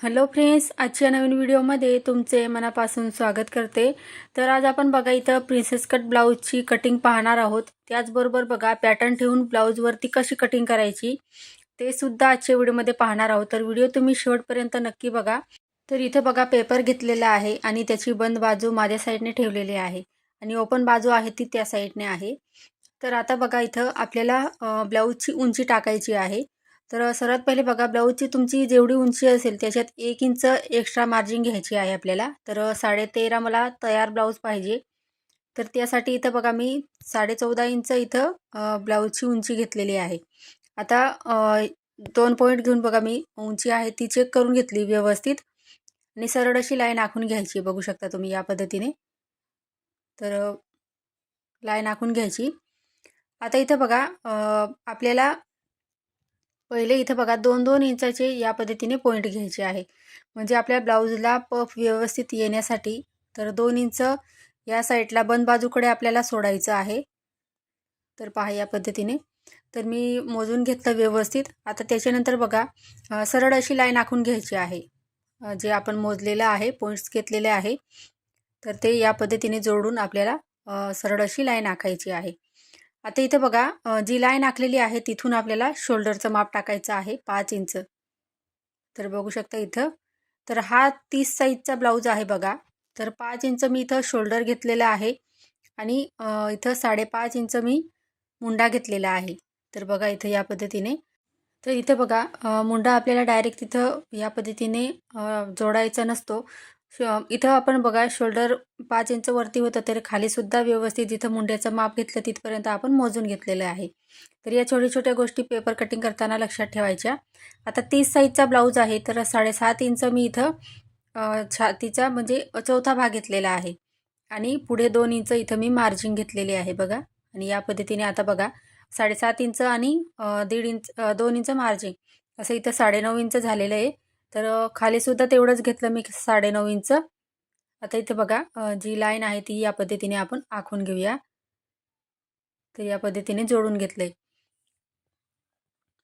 Hello friends, आजच्या नवीन व्हिडिओमध्ये तुमचे मनापासून स्वागत करते। तर आज आपण बघा इथं प्रिन्सेस कट ब्लाऊजची कटिंग पाहणार आहोत। त्याचबरोबर बघा पॅटर्न ठेवून ब्लाऊजवरती कशी कटिंग करायची ते सुद्धा आजच्या व्हिडिओमध्ये पाहणार आहोत। तर व्हिडिओ तुम्ही शेवटपर्यंत नक्की बघा। तर इथे बघा पेपर घेतलेला आहे आणि त्याची बंद बाजू माझ्या साईडने ठेवलेली आहे आणि ओपन बाजू आहे ती त्या साईडने आहे। तर आता बघा इथं आपल्याला ब्लाऊजची उंची टाकायची आहे। तर सर्वात पहिले बघा ब्लाऊजची तुमची जेवढी उंची असेल त्याच्यात 1 इंच एक्स्ट्रा मार्जिन घ्यायची आहे आपल्याला। तर 13.5 मला तयार ब्लाऊज पाहिजे। तर त्यासाठी इथं बघा मी 14.5 इंच इथं ब्लाऊजची उंची घेतलेली आहे। आता 2 पॉईंट घेऊन बघा मी उंची आहे ती चेक करून घेतली व्यवस्थित आणि सरळ अशी लाईन आखून घ्यायची। बघू शकता तुम्ही या पद्धतीने। तर लाईन आखून घ्यायची। आता इथं बघा आपल्याला पहिले इथं बघा 2-2 इंचाचे या पद्धतीने पॉईंट घ्यायचे आहे। म्हणजे आपल्या ब्लाऊजला पफ व्यवस्थित येण्यासाठी। तर 2 इंच या साईडला बंद बाजूकडे आपल्याला सोडायचं आहे। तर पहा या पद्धतीने। तर मी मोजून घेतलं व्यवस्थित। आता त्याच्यानंतर बघा सरळ अशी लाईन आखून घ्यायची आहे। जे आपण मोजलेलं आहे पॉईंट्स घेतलेले आहे तर ते या पद्धतीने जोडून आपल्याला सरळ अशी लाईन आखायची आहे। आता इथे बघा जी लाईन आखलेली आहे तिथून आपल्याला शोल्डरचं माप टाकायचं आहे 5 इंच। तर बघू शकता इथं। तर हा 30 साईजचा ब्लाऊज आहे बघा। तर 5 इंच मी इथं शोल्डर घेतलेलं आहे आणि इथं 5.5 इंच मी मुंडा घेतलेला आहे। तर बघा इथं या पद्धतीने। तर इथं बघा मुंडा आपल्याला डायरेक्ट तिथं या पद्धतीने जोडायचा नसतो। इथं आपण बघा शोल्डर 5 इंच वरती होतं तर खाली सुद्धा व्यवस्थित जिथं मुंड्याचं माप घेतलं तिथपर्यंत आपण मोजून घेतलेलं आहे। तर या छोट्या छोट्या गोष्टी पेपर कटिंग करताना लक्षात ठेवायच्या। आता 30 साईजचा ब्लाऊज आहे तर 7.5 इंच मी इथं छातीचा म्हणजे चौथा भाग घेतलेला आहे आणि पुढे 2 इंच इथं मी मार्जिन घेतलेली आहे बघा। आणि या पद्धतीने आता बघा 7.5 इंच आणि 1.5 इंच 2 इंच मार्जिन असं इथं 9.5 इंच झालेलं आहे। तर खाली सुद्धा तेवढंच घेतलं मी 9.5 इंच। आता इथे बघा जी लाईन आहे ती या पद्धतीने आपण आखून घेऊया। तर या पद्धतीने जोडून घेतलंय।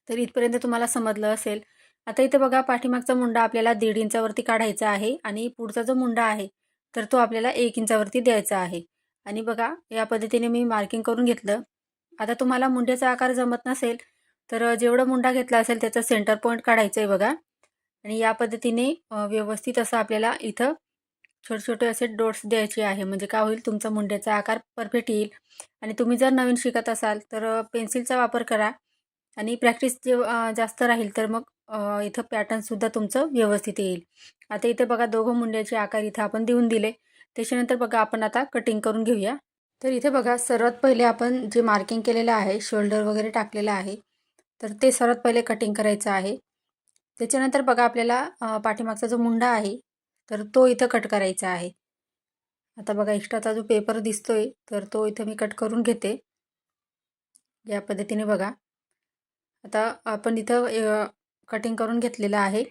तर इथपर्यंत तुम्हाला समजलं असेल। आता इथे बघा पाठीमागचा मुंडा आपल्याला 1.5 इंचावरती काढायचा आहे आणि पुढचा जो मुंडा आहे तर तो आपल्याला 1 इंचावरती द्यायचा आहे। आणि बघा या पद्धतीने मी मार्किंग करून घेतलं। आता तुम्हाला मुंड्याचा आकार जमत नसेल तर जेवढा मुंडा घेतला असेल त्याचा सेंटर पॉईंट काढायचा आहे बघा। आणि या पद्धतीने व्यवस्थित असं आपल्याला इथं छोटे छोटे असे डॉट्स द्यायचे आहे। म्हणजे काय होईल तुमचा मुंड्याचा आकार परफेक्ट येईल। आणि तुम्ही जर नवीन शिकत असाल तर पेन्सिलचा वापर करा आणि प्रॅक्टिस जास्त राहील तर मग इथं पॅटर्नसुद्धा तुमचं व्यवस्थित येईल। आता इथे बघा दोघं मुंड्याचे आकार इथं आपण देऊन दिले। त्याच्यानंतर बघा आपण आता कटिंग करून घेऊया। तर इथे बघा सर्वात पहिले आपण जे मार्किंग केलेलं आहे शोल्डर वगैरे टाकलेलं आहे तर ते सर्वात पहिले कटिंग करायचं आहे। त्याच्यानंतर बघा आपल्याला पाठीमागचा जो मुंडा आहे तर तो इथं कट करायचा आहे। आता बघा एक्स्ट्राचा जो पेपर दिसतोय तर तो इथं मी कट करून घेते या पद्धतीने बघा। आता आपण इथं कटिंग करून घेतलेलं आहे।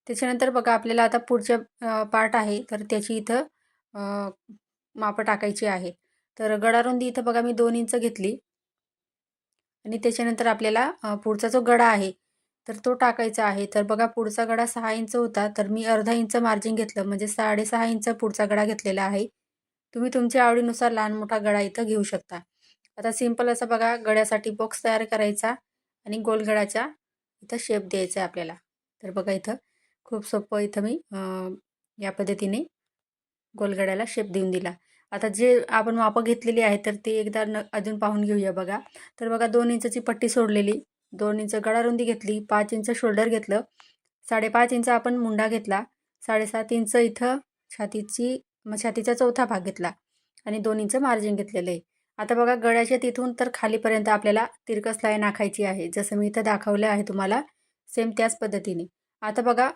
त्याच्यानंतर बघा आपल्याला आता पुढच्या पार्ट आहे तर त्याची इथं मापं टाकायची आहे। तर गडारुंदी इथं बघा मी 2 इंच घेतली आणि त्याच्यानंतर आपल्याला पुढचा जो गडा आहे तर तो टाकायचा आहे। तर बघा पुढचा गडा 6 इंच होता तर मी अर्धा इंच मार्जिन घेतलं म्हणजे 6.5 इंच पुढचा गडा घेतलेला आहे। तुम्ही तुमच्या आवडीनुसार लहान मोठा गडा इथं घेऊ शकता। आता सिंपल असं बघा गड्यासाठी बॉक्स तयार करायचा आणि गोल गडाच्या इथं शेप द्यायचा आहे आपल्याला। तर बघा इथं खूप सोपं इथं मी या पद्धतीने गोलगड्याला शेप देऊन दिला। आता जे आपण मापं घेतलेली आहे तर ते एकदा अजून पाहून घेऊया बघा। तर बघा 2 इंचची पट्टी सोडलेली, 2 इंच गडारुंदी घेतली, 5 इंच शोल्डर घेतलं, 5.5 इंच आपण मुंडा घेतला, 7.5 इंच इथं छातीचा चौथा भाग घेतला आणि 2 इंच मार्जिन घेतलेलं आहे। आता बघा गळ्याच्या तिथून तर खालीपर्यंत आपल्याला तिरकस लाईन आखायची आहे। जसं मी इथं दाखवलं आहे तुम्हाला सेम त्याच पद्धतीने। आता बघा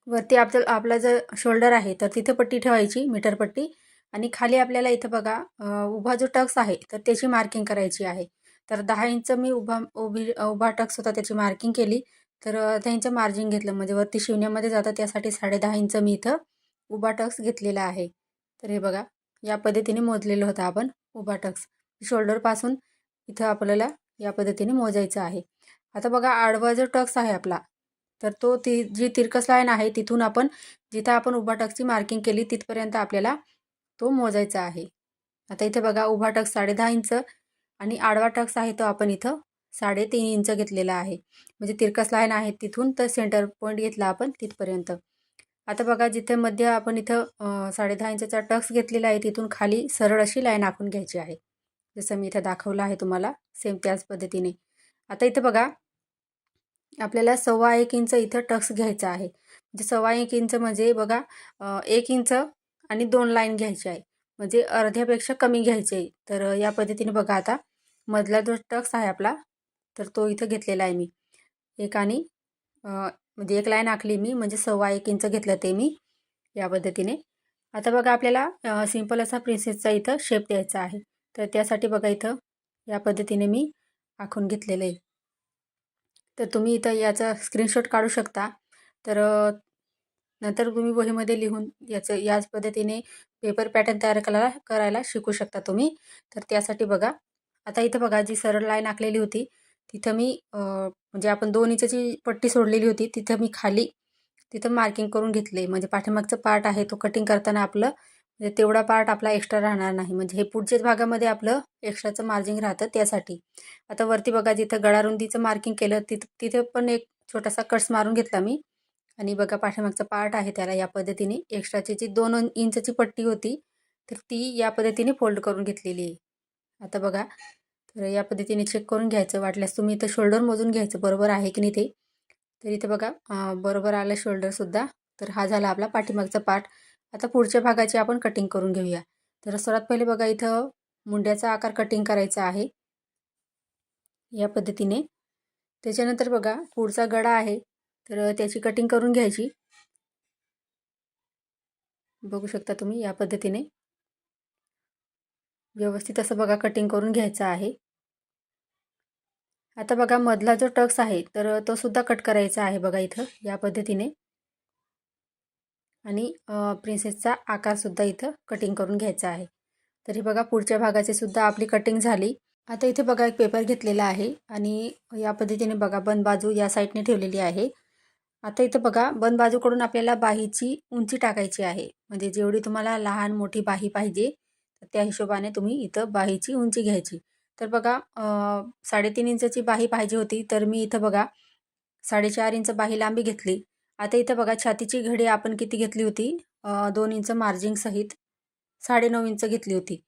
वरती आपला जर शोल्डर आहे तर तिथे पट्टी ठेवायची मीटर पट्टी आणि खाली आपल्याला इथं बघा उभा जो टक्स आहे तर त्याची मार्किंग करायची आहे। तर 10 इंच मी उभा टक्स होता त्याची मार्किंग केली। तर 10 इंच मार्जिन घेतलं म्हणजे वरती शिवण्यामध्ये जातं त्यासाठी 10.5 इंच मी इथं उभा टक्स घेतलेला आहे। तर हे बघा या पद्धतीने मोजलेलं होतं आपण उभा टक्स। शोल्डरपासून इथं आपल्याला या पद्धतीने मोजायचं आहे। आता बघा आडवा जो टक्स आहे आपला तर तो ती जी तिरकस लाईन आहे तिथून आपण जिथं आपण उभा टक्सची मार्किंग केली तिथपर्यंत आपल्याला तो मोजायचा आहे. आता इथे बघा उभा टक्स 10.5 इंच आणि आडवा टक्स आहे तो आपण इथं 3.5 इंच घेतलेला आहे. म्हणजे तिरकस लाईन आहे तिथून तर सेंटर पॉईंट घेतला आपण तिथपर्यंत. आता बघा जिथे मध्य आपण इथं 10.5 इंचचा टक्स घेतलेला आहे तिथून खाली सरळ अशी लाईन आखून घ्यायची आहे. जसं मी इथं दाखवलं आहे तुम्हाला सेम त्याच पद्धतीने. आता इथं बघा आपल्याला 1.25 इंच इथं टक्स घ्यायचा आहे. म्हणजे 1.25 इंच म्हणजे बघा 1 इंच आणि 2 लाईन घ्यायची आहे. म्हणजे अर्ध्यापेक्षा कमी घ्यायची आहे. तर या पद्धतीने बघा आता मधला जो टक्स आहे आपला तर तो इथं घेतलेला आहे मी. एक आणि म्हणजे एक लाईन आखली मी म्हणजे 1.25 इंच घेतलं ते मी या पद्धतीने. आता बघा आपल्याला सिंपल असा प्रिन्सेसचा इथं शेप द्यायचा आहे. तर त्यासाठी बघा इथं या पद्धतीने मी आखून घेतलेलं आहे. तर तुम्ही इथं याचा स्क्रीनशॉट काढू शकता. तर नंतर तुम्ही वहीमध्ये लिहून याच पद्धतीने पेपर पॅटर्न तयार करायला शिकू शकता तुम्ही. तर त्यासाठी बघा आता इथं बघा जी सरळ लाईन आखलेली होती तिथं मी म्हणजे आपण 2 इंचची पट्टी सोडलेली होती तिथं मी खाली तिथं मार्किंग करून घेतले. म्हणजे पाठीमागचं पार्ट आहे तो कटिंग करताना आपलं म्हणजे तेवढा पार्ट आपला एक्स्ट्रा राहणार नाही. म्हणजे हे पुढच्याच भागामध्ये आपलं एक्स्ट्राचं मार्जिन राहतं त्यासाठी. आता वरती बघा जिथं गळारुंदीचं मार्किंग केलं तिथे पण एक छोटासा कट्स मारून घेतला मी. आणि बघा पाठीमागचा पार्ट आहे त्याला या पद्धतीने एक्स्ट्राची जी 2 इंचची पट्टी होती तर ती या पद्धतीने फोल्ड करून घेतलेली आहे. आता बघा तर या पद्धतीने चेक करून घ्यायचं. वाटल्यास तुम्ही इथं शोल्डर मोजून घ्यायचं बरोबर आहे की नाही ते. तर इथं बघा बरोबर आलं शोल्डरसुद्धा. तर हा झाला आपला पाठीमागचा पार्ट. आता पुढच्या भागाची आपण कटिंग करून घेऊया. तर सर्वात पहिले बघा इथं मुंड्याचा आकार कटिंग करायचा आहे या पद्धतीने. त्याच्यानंतर बघा पुढचा गळा आहे तर त्याची कटिंग करून घ्यायची. बघू शकता तुम्ही या पद्धतीने व्यवस्थित असं बघा कटिंग करून घ्यायचं आहे. आता बघा मधला जो टक्स आहे तर तो सुद्धा कट करायचा आहे बघा इथं या पद्धतीने. आणि प्रिन्सेसचा आकारसुद्धा इथं कटिंग करून घ्यायचा आहे. तरी बघा पुढच्या भागाची सुद्धा आपली कटिंग झाली. आता इथे बघा एक पेपर घेतलेला आहे आणि या पद्धतीने बघा बंद बाजू या साईडने ठेवलेली आहे. आता इथं बघा बंद बाजूकडून आपल्याला बाहीची उंची टाकायची आहे. म्हणजे जेवढी तुम्हाला लहान मोठी बाही पाहिजे त्या हिशोबाने तुम्ही इथं बाहीची उंची घ्यायची. तर बघा 3.5 इंचची बाही पाहिजे होती तर मी इथं बघा 4.5 इंच बाही लांबी घेतली. आता इथं बघा छातीची घडी आपण किती घेतली होती 2 इंच मार्जिंग सहित 9.5 इंच घेतली होती.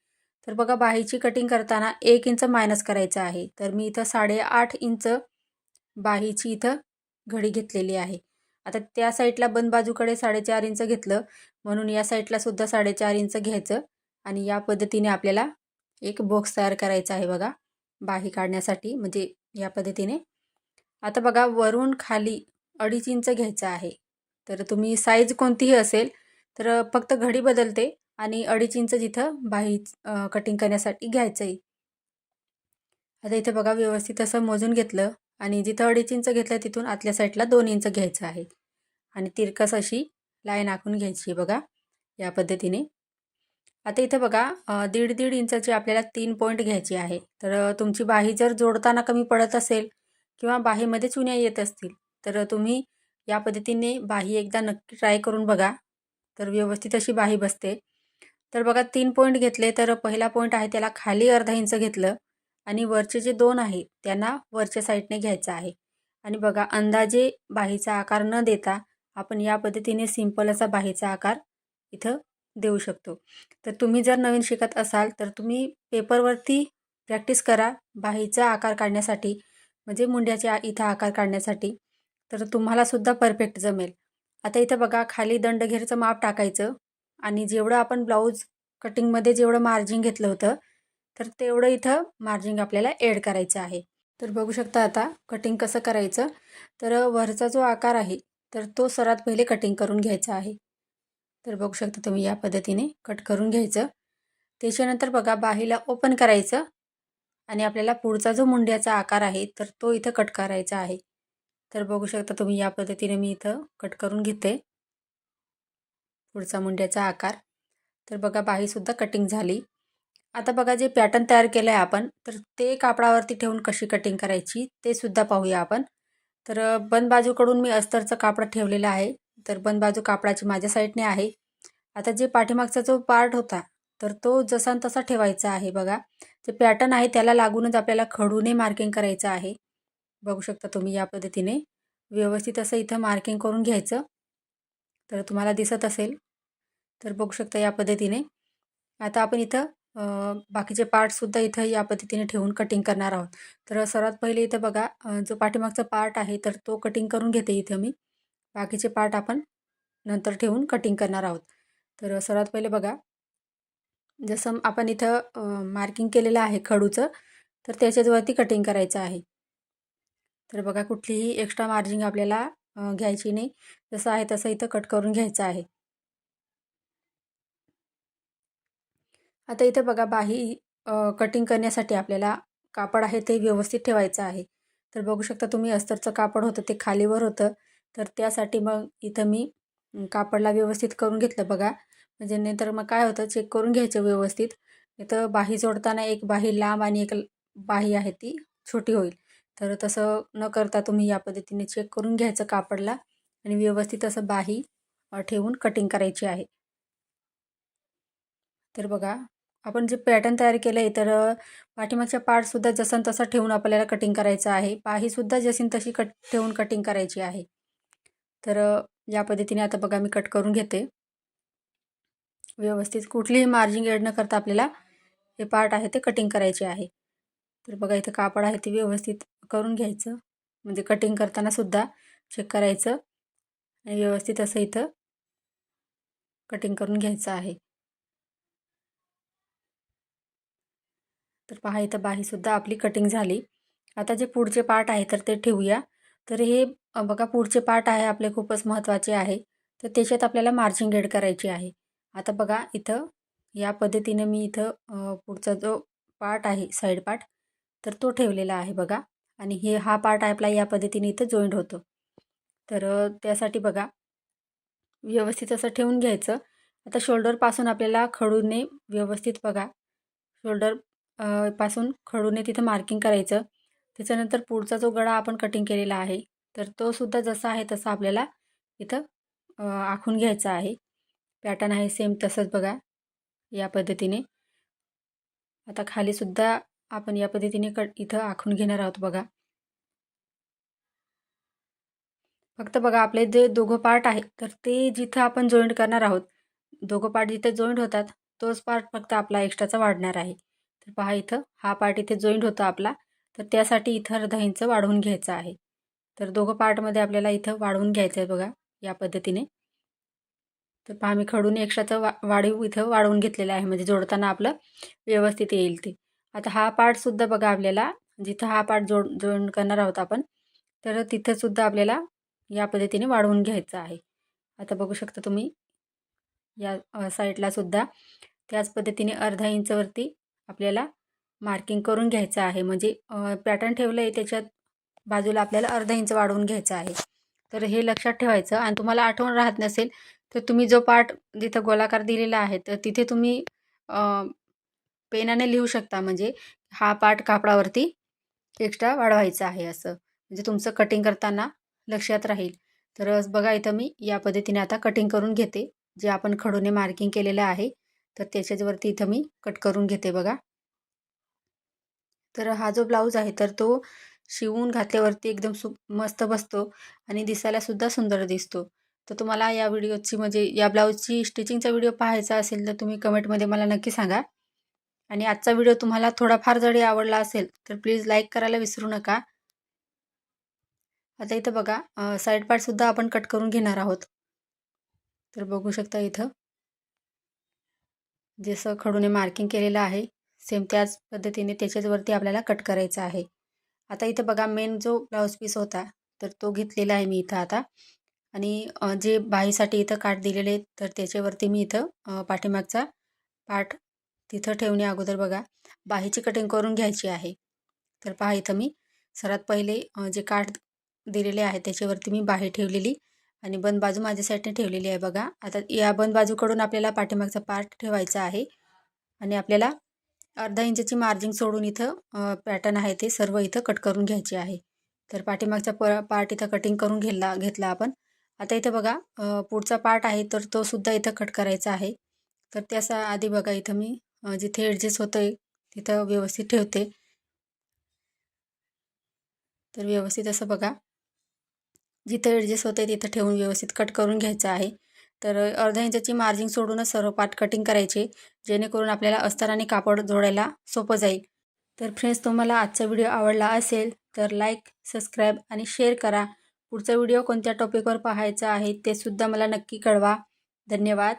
तर बघा बाहीची कटिंग करताना 1 इंच मायनस करायचं आहे. तर मी इथं 8.5 इंच बाहीची इथं घडी घेतलेली आहे. आता त्या साईडला बंद बाजूकडे 4.5 इंच घेतलं म्हणून या साईडला सुद्धा 4.5 इंच घ्यायचं आणि या पद्धतीने आपल्याला एक बॉक्स तयार करायचा आहे बघा बाही काढण्यासाठी म्हणजे या पद्धतीने. आता बघा वरून खाली 2.5 इंच घ्यायचं आहे. तर तुम्ही साईज कोणतीही असेल तर फक्त घडी बदलते आणि 2.5 इंच जिथं बाही कटिंग करण्यासाठी घ्यायचं आहे. आता इथे बघा व्यवस्थित असं मोजून घेतलं आणि जिथं 2.5 इंच घेतलं तिथून आतल्या साईडला 2 इंच घ्यायचं आहे आणि तिरकस अशी लाईन आखून घ्यायची आहे बघा या पद्धतीने. आता इथे बघा 1.5 इंचाची आपल्याला 3 पॉईंट घ्यायची आहे. तर तुमची बाही जर जोडताना कमी पडत असेल किंवा बाहीमध्ये चुन्या येत असतील तर तुम्ही या पद्धतीने बाही एकदा नक्की ट्राय करून बघा. तर व्यवस्थित अशी बाही बसते. तर बघा 3 पॉईंट घेतले तर पहिला पॉईंट आहे त्याला खाली अर्धा इंच घेतलं आणि वरचे जे 2 आहेत त्यांना वरच्या साईडने घ्यायचं आहे. आणि बघा अंदाजे बाहीचा आकार न देता आपण या पद्धतीने सिंपल असा बाहीचा आकार इथं देऊ शकतो. तर तुम्ही जर नवीन शिकत असाल तर तुम्ही पेपरवरती प्रॅक्टिस करा बाहीचा आकार काढण्यासाठी म्हणजे मुंड्याच्या इथं आकार काढण्यासाठी. तर तुम्हाला सुद्धा परफेक्ट जमेल. आता इथं बघा खाली दंडघेरचं माप टाकायचं आणि जेवढं आपण ब्लाऊज कटिंगमध्ये जेवढं मार्जिन घेतलं होतं तर तेवढं इथं मार्जिन आपल्याला ॲड करायचं आहे. तर बघू शकता आता कटिंग कसं करायचं. तर वरचा जो आकार आहे तर तो सर्वात पहिले कटिंग करून घ्यायचा आहे. तर बघू शकता तुम्ही या पद्धतीने कट करून घ्यायचं. त्याच्यानंतर बघा बाहीला ओपन करायचं आणि आपल्याला पुढचा जो मुंड्याचा आकार आहे तर तो इथं कट करायचा आहे. तर बघू शकता तुम्ही या पद्धतीने मी इथं कट करून घेते पुढचा मुंड्याचा आकार. तर बघा बाहीसुद्धा कटिंग झाली. आता बघा जे पॅटर्न तयार केलं आहे आपण तर ते कापडावरती ठेवून कशी कटिंग करायची ते सुद्धा पाहूया आपण. तर बंद बाजूकडून मी अस्तरचं कापड ठेवलेलं आहे. तर बंद बाजू कापडाची माझ्या साईडने आहे. आता जे पाठीमागचा जो पार्ट होता तर तो जसा न तसा ठेवायचा आहे बघा. जे पॅटर्न आहे त्याला लागूनच आपल्याला खडूने मार्किंग करायचं आहे. बघू शकता तुम्ही या पद्धतीने व्यवस्थित असं इथं मार्किंग करून घ्यायचं. तर तुम्हाला दिसत असेल तर बघू शकता या पद्धतीने. आता आपण इथं बाकीचे पार्टसुद्धा इथं या पद्धतीने ठेवून कटिंग करणार आहोत. तर सर्वात पहिले इथं बघा जो पाठीमागचा पार्ट आहे तर तो कटिंग करून घेते इथं मी. बाकीचे पार्ट आपण नंतर ठेवून कटिंग करणार आहोत. तर सर्वात पहिले बघा जसं आपण इथं मार्किंग केलेलं आहे खडूचं तर त्याच्यावरती कटिंग करायचं आहे. तर बघा कुठलीही एक्स्ट्रा मार्जिन आपल्याला घ्यायची नाही. जसं आहे तसं इथं कट करून घ्यायचं आहे. आता इथे बघा बाही कटिंग करण्यासाठी आपल्याला कापड आहे ते व्यवस्थित ठेवायचं आहे. तर बघू शकता तुम्ही अस्तरचं कापड होतं ते खालीवर होतं. तर त्यासाठी मग इथं मी कापडला व्यवस्थित करून घेतलं बघा. म्हणजे नंतर मग काय होतं चेक करून घ्यायचं व्यवस्थित. इथं बाही जोडताना एक बाही लांब आणि एक बाही आहे ती छोटी होईल. तर तसं न करता तुम्ही या पद्धतीने चेक करून घ्यायचं कापडला आणि व्यवस्थित असं बाही ठेवून कटिंग करायची आहे. तर बघा आपण जे पॅटर्न तयार केलं आहे तर पाठीमागच्या पार्टसुद्धा जसं तसं ठेवून आपल्याला कटिंग करायचं आहे. बाहीसुद्धा जशी तशी ठेवून कटिंग करायची आहे. तर या पद्धतीने आता बघा मी कट करून घेते. व्यवस्थित कुठलीही मार्जिन ॲड न करता आपल्याला हे पार्ट आहे ते कटिंग करायचे आहे. तर बघा इथं कापड आहे ते व्यवस्थित करून घ्यायचं. म्हणजे कटिंग करताना सुद्धा चेक करायचं आणि व्यवस्थित असं इथं कटिंग करून घ्यायचं आहे. तर पहा इथं बाहीसुद्धा आपली कटिंग झाली. आता जे पुढचे पार्ट आहे तर ते ठेवूया. तर हे बघा पुढचे पार्ट आहे आपले खूपच महत्त्वाचे आहे. तर त्याच्यात आपल्याला मार्जिंग ॲड करायची आहे. आता बघा इथं या पद्धतीने मी इथं पुढचा जो पार्ट आहे साईड पार्ट तर तो ठेवलेला आहे बघा. आणि हा पार्ट आहे आपला या पद्धतीने इथं जॉईंट होतो. तर त्यासाठी बघा व्यवस्थित असं ठेवून घ्यायचं. आता शोल्डरपासून आपल्याला खडूने व्यवस्थित बघा शोल्डर पासून खडूने तिथं मार्किंग करायचं. त्याच्यानंतर पुढचा जो गळा आपण कटिंग केलेला आहे तर तो सुद्धा जसा आहे तसा आपल्याला इथं आखून घ्यायचा आहे. पॅटर्न आहे सेम तसंच बघा या पद्धतीने. आता खालीसुद्धा आपण या पद्धतीने इथं आखून घेणार आहोत बघा. फक्त बघा आपले जे दोघं पार्ट आहेत तर ते जिथं आपण जॉईंट करणार आहोत दोघं पार्ट जिथे जॉईंट होतात तोच पार्ट फक्त आपला एक्स्ट्राचा वाढणार आहे. तर पहा इथं हा पार्ट इथे जॉईंट होता आपला तर त्यासाठी इथं अर्धा इंच वाढवून घ्यायचं आहे. तर दोघं पार्टमध्ये आपल्याला इथं वाढवून घ्यायचं आहे बघा या पद्धतीने. तर पहा मी खडून एक्स्ट्राचं वाढीव इथं वाढवून घेतलेलं आहे म्हणजे जोडताना आपलं व्यवस्थित येईल ते. आता हा पार्टसुद्धा बघा आपल्याला जिथं हा पार्ट जॉईन करणार आहोत आपण तर तिथंसुद्धा आपल्याला या पद्धतीने वाढवून घ्यायचं आहे. आता बघू शकता तुम्ही या साईडला सुद्धा त्याच पद्धतीने अर्धा इंचवरती आपल्याला मार्किंग करून घ्यायचं आहे. म्हणजे पॅटर्न ठेवलं आहे त्याच्यात बाजूला आपल्याला अर्धा इंच वाढवून घ्यायचं आहे. तर हे लक्षात ठेवायचं आणि तुम्हाला आठवण राहत नसेल तर तुम्ही जो पार्ट जिथं गोलाकार दिलेला आहे तर तिथे तुम्ही पेनाने लिहू शकता. म्हणजे हा पार्ट कापडावरती एक्स्ट्रा वाढवायचा आहे असं. म्हणजे तुमचं कटिंग करताना लक्षात राहील. तर बघा इथं मी या पद्धतीने आता कटिंग करून घेते. जे आपण खडूने मार्किंग केलेलं आहे तर त्याच्यावरती इथं मी कट करून घेते बघा. तर हा जो ब्लाऊज आहे तर तो शिवून घातल्यावरती एकदम मस्त बसतो आणि दिसायलासुद्धा सुंदर दिसतो. तर तुम्हाला या व्हिडिओची म्हणजे या ब्लाऊजची स्टिचिंगचा व्हिडिओ पाहायचा असेल तर तुम्ही कमेंटमध्ये मला नक्की सांगा. आणि आजचा व्हिडिओ तुम्हाला थोडाफार जरी आवडला असेल तर प्लीज लाईक करायला विसरू नका. आता इथं बघा साईड पार्टसुद्धा आपण कट करून घेणार आहोत. तर बघू शकता इथं जसं खडूने मार्किंग केलेलं आहे सेम त्याच पद्धतीने त्याच्यावरती आपल्याला कट करायचं आहे. आता इथं बघा मेन जो ब्लाऊज पीस होता तर तो घेतलेला आहे मी इथं आता. आणि जे बाहीसाठी इथं काठ दिलेले आहेत तर त्याच्यावरती मी इथं पाठीमागचा पार्ट तिथं ठेवण्या अगोदर बघा बाहीची कटिंग करून घ्यायची आहे. तर पहा इथं मी सर्वात पहिले जे काठ दिलेले आहे त्याच्यावरती मी बाही ठेवलेली आणि बंद बाजू माझ्या साईडने ठेवलेली आहे बघा. आता या बंद बाजूकडून आपल्याला पाठीमागचा पार्ट ठेवायचा आहे आणि आपल्याला अर्धा इंचची मार्जिन सोडून इथं पॅटर्न आहे ते सर्व इथं कट करून घ्यायचे आहे. तर पाठीमागचा पार्ट इथं कटिंग करून घेतला आपण. आता इथं बघा पुढचा पार्ट आहे तर तो सुद्धा इथं कट करायचा आहे. तर त्याचा आधी बघा इथं मी जिथे ॲडजस्ट होतंय तिथं व्यवस्थित ठेवते. तर व्यवस्थित असं बघा जिथं ॲडजस्ट होतंय तिथं ठेवून व्यवस्थित कट करून घ्यायचं आहे. तर अर्धा इंचाची मार्जिन सोडूनच सर्व पार्ट कटिंग करायचे, जेणेकरून आपल्याला अस्तर आणि कापड जोडायला सोपं जाईल. तर फ्रेंड्स, तुम्हाला आजचा व्हिडिओ आवडला असेल तर लाईक, सबस्क्राईब आणि शेअर करा. पुढचा व्हिडिओ कोणत्या टॉपिकवर पाहायचा आहे ते सुद्धा मला नक्की कळवा. धन्यवाद.